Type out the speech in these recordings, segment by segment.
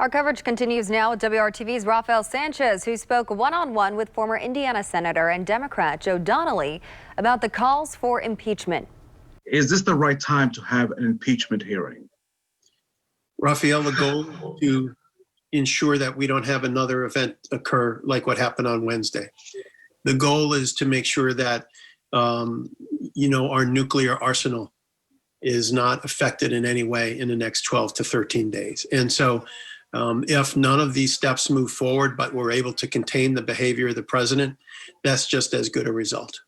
Our coverage continues now with WRTV's Rafael Sanchez, who spoke one-on-one with former Indiana Senator and Democrat Joe Donnelly about the calls for impeachment. Is this the right time to have an impeachment hearing? Rafael, the goal is to ensure that we don't have another event occur like what happened on Wednesday. The goal is to make sure that, our nuclear arsenal is not affected in any way in the next 12 to 13 days. And so if none of these steps move forward, but we're able to contain the behavior of the president, that's just as good a result.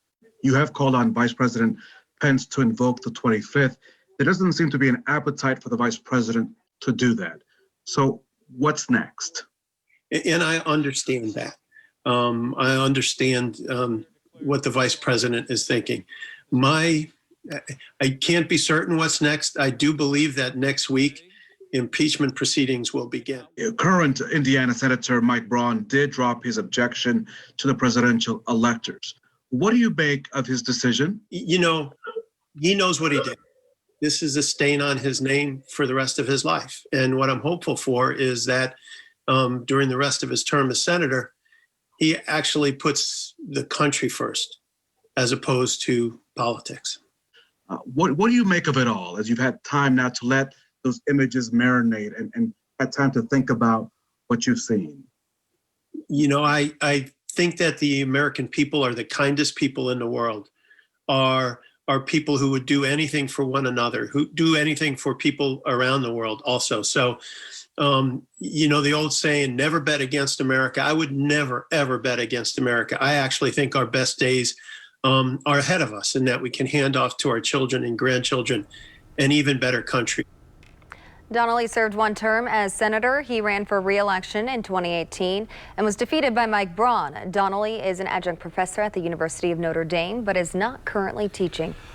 You have called on Vice President Pence to invoke the 25th. There doesn't seem to be an appetite for the vice president to do that. So what's next? And I understand that. I understand what the vice president is thinking. I can't be certain what's next. I do believe that next week, impeachment proceedings will begin. Current Indiana Senator Mike Braun did drop his objection to the presidential electors. What do you make of his decision? He knows what he did. This is a stain on his name for the rest of his life. And what I'm hopeful for is that during the rest of his term as senator, he actually puts the country first as opposed to politics. What do you make of it all, as you've had time now to let those images marinate and had time to think about what you've seen? I think that the American people are the kindest people in the world, are people who would do anything for one another, who do anything for people around the world also. So, the old saying, never bet against America. I would never, ever bet against America. I actually think our best days are ahead of us and that we can hand off to our children and grandchildren an even better country. Donnelly served one term as senator. He ran for re-election in 2018 and was defeated by Mike Braun. Donnelly is an adjunct professor at the University of Notre Dame, but is not currently teaching.